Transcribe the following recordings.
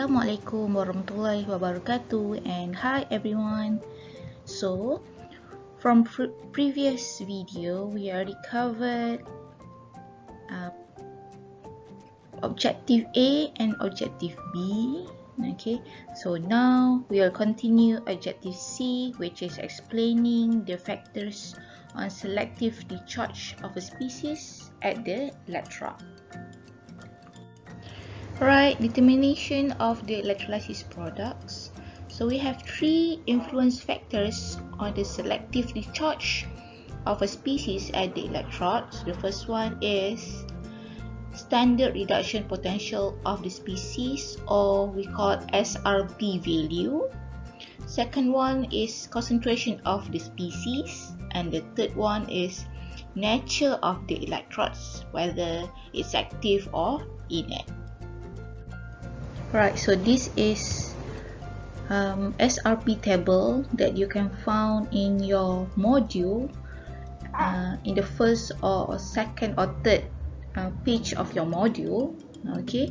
Assalamualaikum warahmatullahi wabarakatuh, and hi everyone. So from previous video we already covered objective A and objective B. Okay, so now we will continue objective C, which is explaining the factors on selective discharge of a species at the electrode. Right, determination of the electrolysis products. So we have three influence factors on the selective discharge of a species at the electrodes. The first one is standard reduction potential of the species, or we call it SRP value. Second one is concentration of the species, and the third one is nature of the electrodes, whether it's active or inert. Right, so this is SRP table that you can find in your module in the first or second or third page of your module. Okay,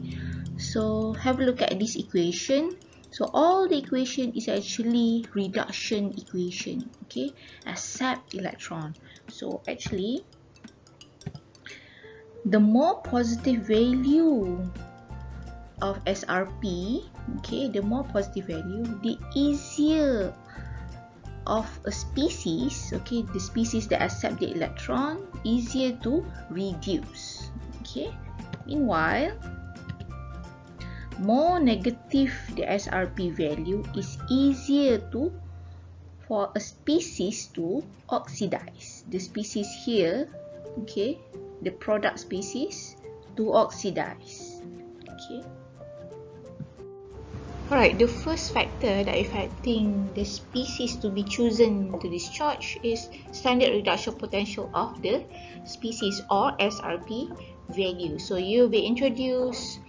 so have a look at this equation. So all the equation is actually reduction equation, okay, except electron. So actually the more positive value of SRP, okay, the more positive value, the easier of a species, okay, the species that accept the electron, easier to reduce. Okay, meanwhile more negative the SRP value, is easier to for a species to oxidize. The species here, okay, the product species to oxidize. Okay. Alright, the first factor that affecting the species to be chosen to discharge is standard reduction potential of the species, or SRP value. So you'll be introduced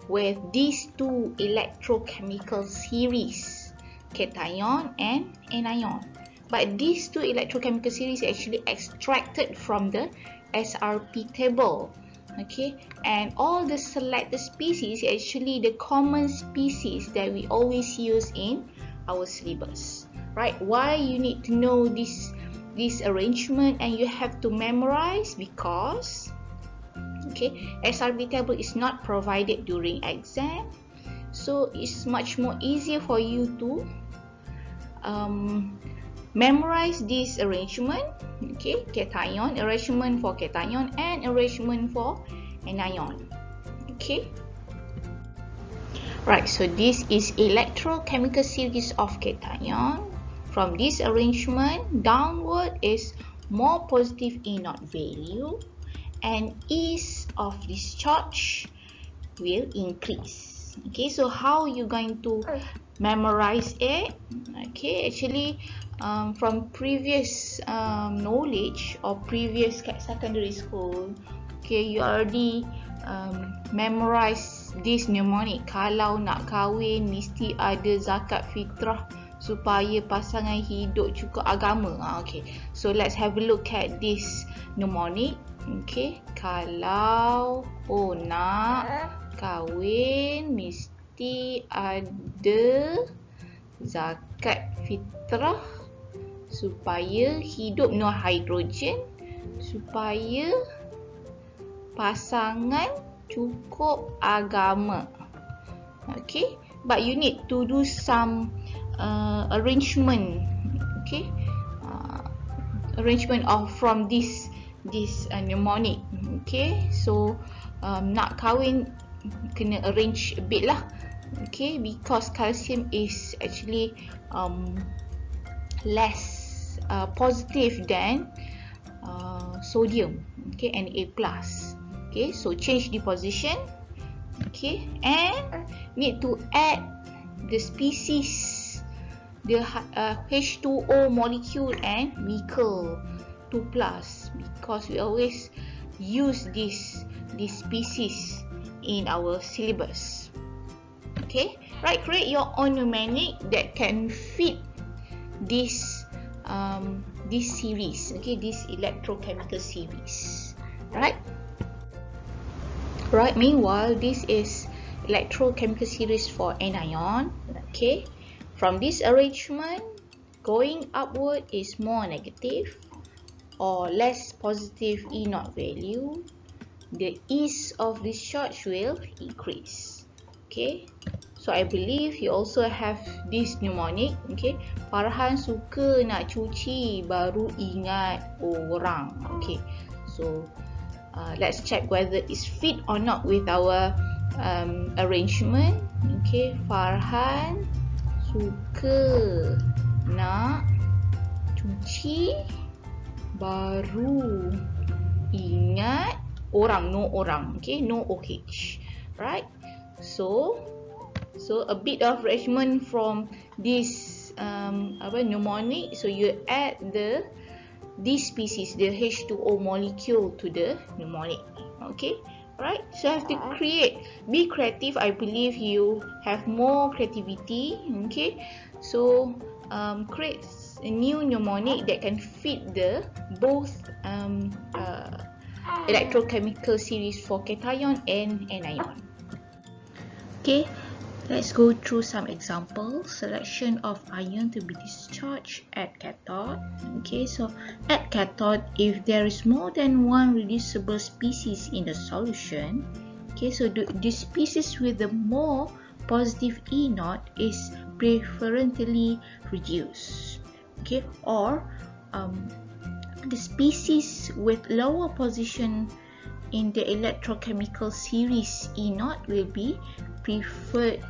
with these two electrochemical series, cation and anion. But these two electrochemical series are actually extracted from the SRP table. Okay, and all the selected species are actually the common species that we always use in our syllabus, right? Why you need to know this arrangement and you have to memorize? Because okay, SRP table is not provided during exam, so it's much more easier for you to memorize this arrangement. Okay, cation, arrangement for cation and arrangement for anion. Okay, right, so this is electrochemical series of cation. From this arrangement downward is more positive inert value, and ease of discharge will increase. Okay, so how you going to memorize it? Okay, actually from previous knowledge or previous secondary school, okay, you already memorize this mnemonic. Kalau nak kahwin mesti ada zakat fitrah supaya pasangan hidup cukup agama. Okay, so let's have a look at this mnemonic. Okay, kalau nak kahwin mesti ada zakat fitrah supaya hidup no hidrogen, supaya pasangan cukup agama. Okay, but you need to do some arrangement. Okay, arrangement of from this mnemonic. Okay, so nak kahwin kena arrange a bit lah. Okay, because calcium is actually less positive than sodium, okay, and A+. Okay, so change the position. Okay, and need to add the species, the H2O molecule and nickel 2+, because we always use this species in our syllabus. Okay, right, create your own mnemonic that can fit this series, okay, this electrochemical series, right? Meanwhile, this is electrochemical series for anion. Okay, from this arrangement, going upward is more negative or less positive E0 value. The ease of discharge will increase. Okay, so I believe you also have this mnemonic. Okay, Farhan suka nak cuci baru ingat orang. Okay, so let's check whether it's fit or not with our arrangement. Okay, Farhan suka nak cuci baru ingat orang, no orang. Okay, no OH, right? So a bit of arrangement from this mnemonic. So you add this species, the H2O molecule, to the mnemonic. Okay, right? So I have to be creative. I believe you have more creativity. Okay, so create a new mnemonic that can fit both electrochemical series for cation and anion. Okay, let's go through some examples. Selection of ion to be discharged at cathode. Okay, so at cathode, if there is more than one reducible species in the solution, okay, so the species with the more positive E0 is preferentially reduced. Okay, or the species with lower position in the electrochemical series E0 will be preferred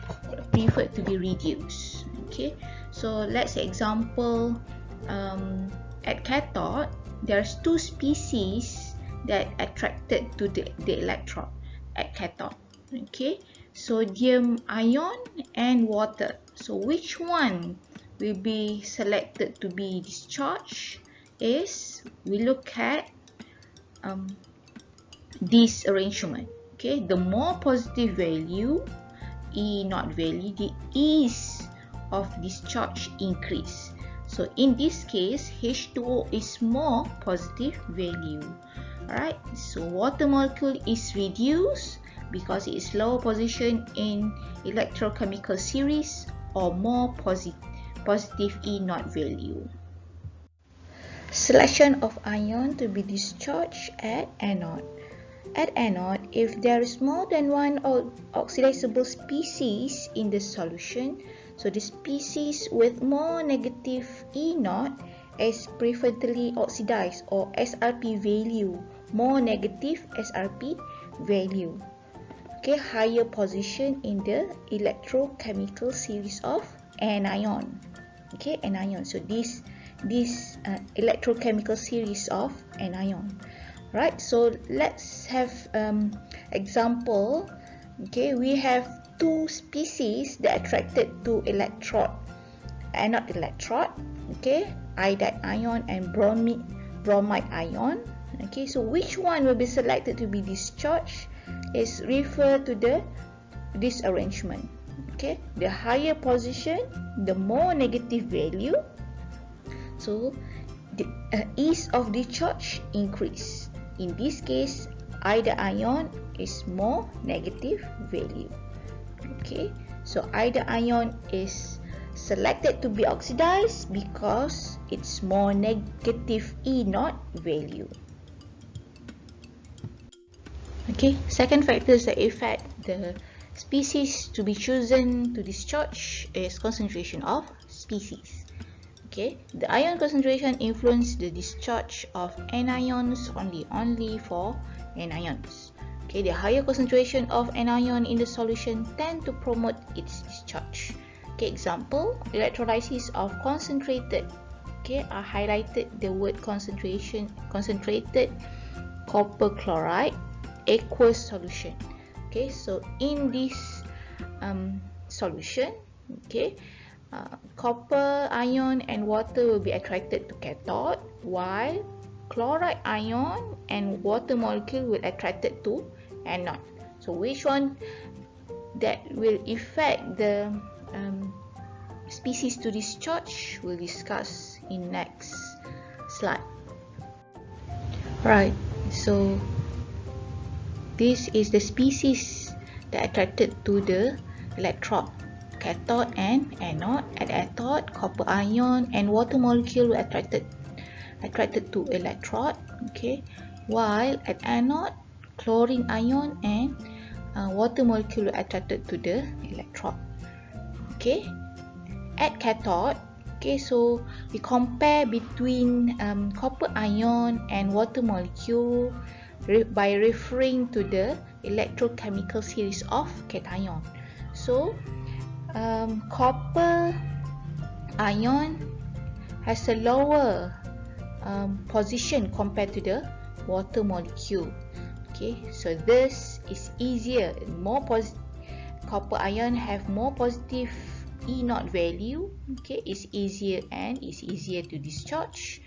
to be reduced. Okay, so let's say example, at cathode there's two species that attracted to the electrode at cathode. Okay, sodium ion and water. So which one will be selected to be discharged is we look at this arrangement. Okay, the more positive value, E0 value, the ease of discharge increase. So in this case, H2O is more positive value. Alright, so water molecule is reduced because it is lower position in electrochemical series or more positive E0 value. Selection of ion to be discharged at anode. At anode, if there is more than one oxidizable species in the solution, so the species with more negative E0 is preferentially oxidized, or SRP value, more negative SRP value. Okay, higher position in the electrochemical series of anion. Okay, anion. So this electrochemical series of anion. Right, so let's have example. Okay, we have two species that attracted to electrode, anode electrode. Okay, iodide ion and bromide ion. Okay, so which one will be selected to be discharged is referred to this arrangement. Okay, the higher position, the more negative value. So the ease of discharge increase. In this case, iodide ion is more negative value. Okay, so iodide ion is selected to be oxidized because it's more negative E0 value. Okay, second factors that affect the species to be chosen to discharge is concentration of species. Okay, the ion concentration influences the discharge of anions only for anions. Okay, the higher concentration of anion in the solution tend to promote its discharge. Okay, example, electrolysis of concentrated. Okay, I highlighted the word concentration, concentrated copper chloride aqueous solution. Okay, so in this solution, okay, copper ion and water will be attracted to cathode, while chloride ion and water molecule will attracted to anode. So which one that will affect the species to discharge, we'll discuss in next slide. Right, so this is the species that attracted to the electrode, cathode and anode. At cathode, copper ion and water molecule were attracted to electrode, okay, while at anode, chlorine ion and water molecule were attracted to the electrode. Okay, at cathode, okay, so we compare between copper ion and water molecule by referring to the electrochemical series of cation. So copper ion has a lower position compared to the water molecule. Okay, so this is easier, copper ion have more positive E0 value, okay, is easier to discharge,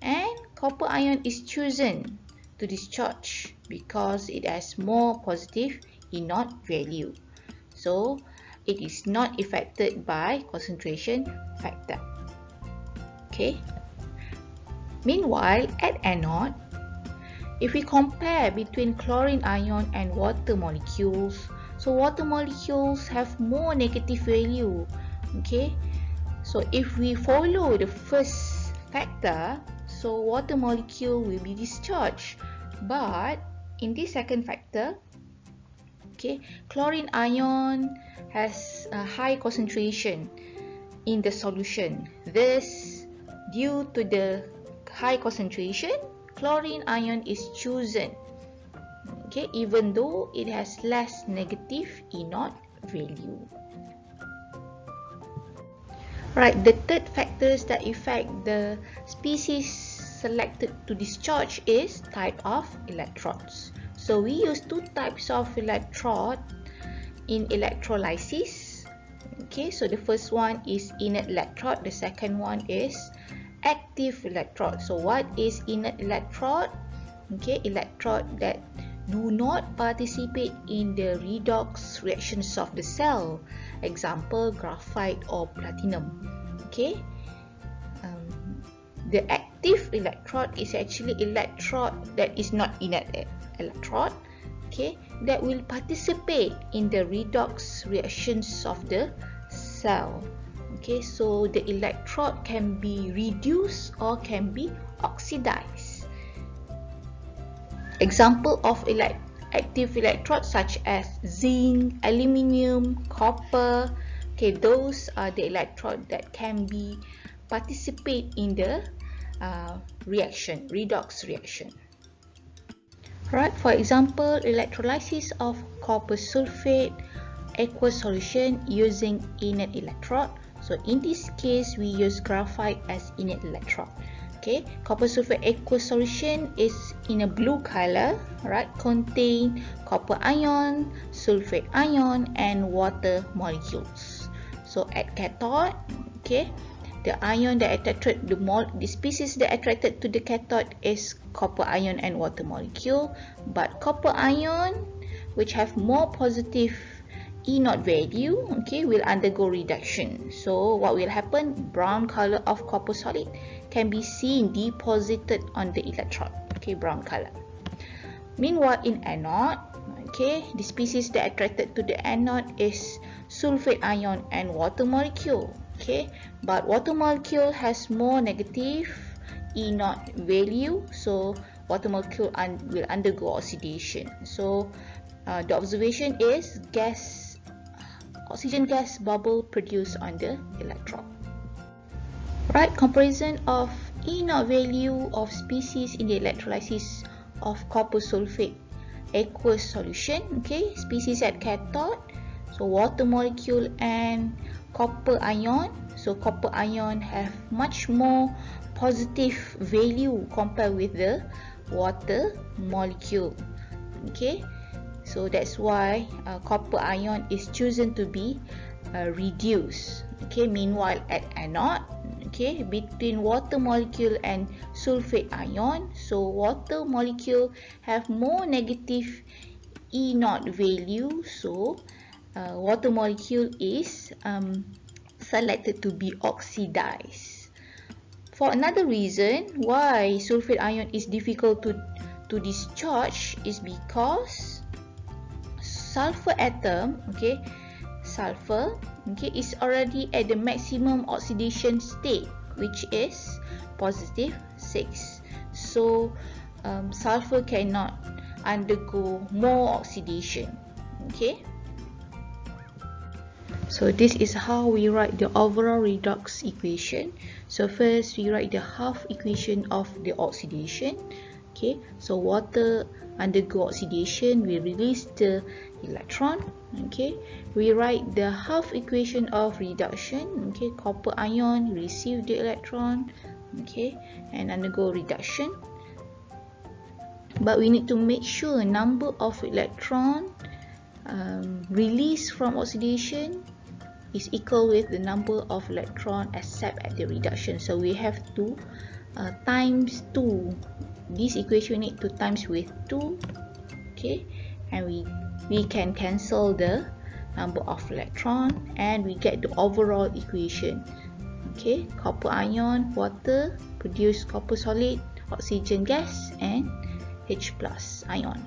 and copper ion is chosen to discharge because it has more positive E0 value, so it is not affected by concentration factor. Okay, meanwhile at anode, if we compare between chlorine ion and water molecules, so water molecules have more negative value. Okay, so if we follow the first factor, so water molecule will be discharged, but in this second factor, okay, chlorine ion has a high concentration in the solution. This, due to the high concentration, chlorine ion is chosen, okay, even though it has less negative E0 value. Right, the third factors that affect the species selected to discharge is type of electrodes. So we use two types of electrode in electrolysis. Okay, so the first one is inert electrode, the second one is active electrode. So what is inert electrode? Okay, electrode that do not participate in the redox reactions of the cell, example graphite or platinum. Okay, the active electrode is actually electrode that is not inert electrode, okay, that will participate in the redox reactions of the cell. Okay, so the electrode can be reduced or can be oxidized. Example of active electrodes such as zinc, aluminium, copper. Okay, those are the electrodes that can be participate in the redox reaction. Right, for example, electrolysis of copper sulfate aqueous solution using inert electrode. So in this case, we use graphite as inert electrode. Okay, copper sulfate aqueous solution is in a blue color, right? Contain copper ion, sulfate ion, and water molecules. So at cathode, okay, the ion that attracted the species that attracted to the cathode is copper ion and water molecule, but copper ion, which have more positive E0 value, okay, will undergo reduction. So what will happen? Brown color of copper solid can be seen deposited on the electrode. Okay, brown color. Meanwhile, in anode, okay, the species that attracted to the anode is sulfate ion and water molecule. Okay, but water molecule has more negative E0 value, so water molecule will undergo oxidation. So the observation is oxygen gas bubble produced on the electrode. Right, comparison of E0 value of species in the electrolysis of copper sulfate aqueous solution. Okay, species at cathode, so water molecule and copper ion. So copper ion have much more positive value compared with the water molecule. Okay, so that's why copper ion is chosen to be reduced. Okay, meanwhile at anode, okay, between water molecule and sulfate ion, so water molecule have more negative E0 value, so water molecule is selected to be oxidized. For another reason why sulfate ion is difficult to discharge is because sulfur atom, okay, sulfur, okay, is already at the maximum oxidation state, which is positive 6. So sulfur cannot undergo more oxidation. Okay, so this is how we write the overall redox equation. So first we write the half equation of the oxidation. Okay, so water undergo oxidation, we release the electron. Okay, we write the half equation of reduction. Okay, copper ion receive the electron, okay, and undergo reduction. But we need to make sure number of electron released from oxidation is equal with the number of electron accept at the reduction. So we have to times 2. This equation need to times with 2. Okay, and we can cancel the number of electron and we get the overall equation. Okay, copper ion, water produce copper solid, oxygen gas, and H+ ion.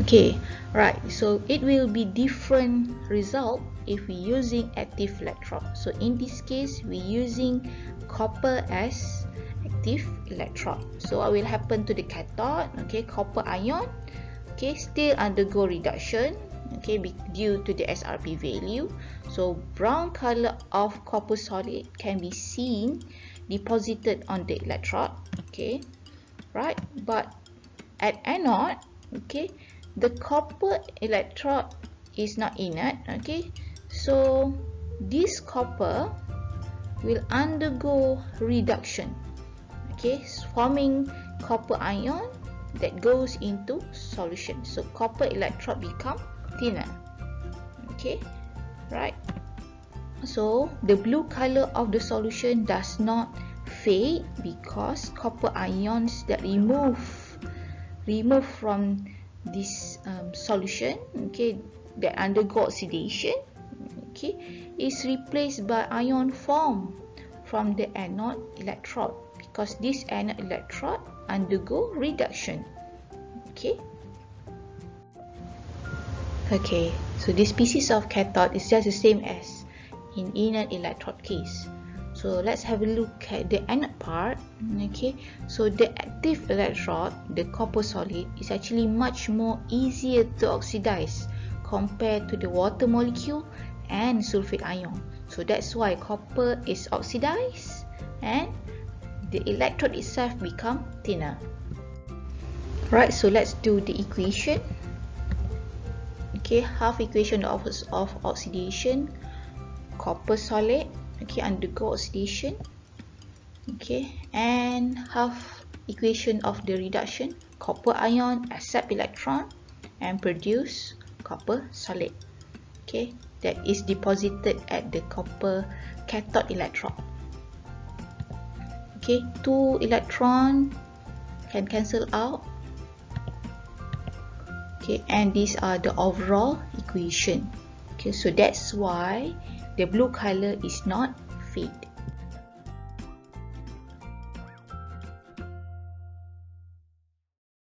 Okay, right, so it will be different result if we using active electrode. So in this case we using copper as active electrode. So what will happen to the cathode? Okay, copper ion, okay, still undergo reduction, okay, due to the SRP value. So brown color of copper solid can be seen deposited on the electrode. Okay, right, but at anode, okay, the copper electrode is not inert. Okay, so this copper will undergo reduction, okay, forming copper ion that goes into solution. So copper electrode become thinner. Okay, right, so the blue color of the solution does not fade because copper ions that remove from this solution, okay, that undergo oxidation, okay, is replaced by ion form from the anode electrode because this anode electrode undergo reduction. Okay, okay, so this species of cathode is just the same as in inert electrode case. So let's have a look at the anode part. Okay, so the active electrode, the copper solid, is actually much more easier to oxidize compared to the water molecule and sulfate ion. So that's why copper is oxidized and the electrode itself become thinner. Right, so let's do the equation. Okay, half equation of oxidation, copper solid, okay, undergo oxidation, okay, and half equation of the reduction, copper ion accept electron and produce copper solid, okay, that is deposited at the copper cathode electrode. Okay, 2 electron can cancel out. Okay, and these are the overall equation. Okay, so that's why the blue color is not fade.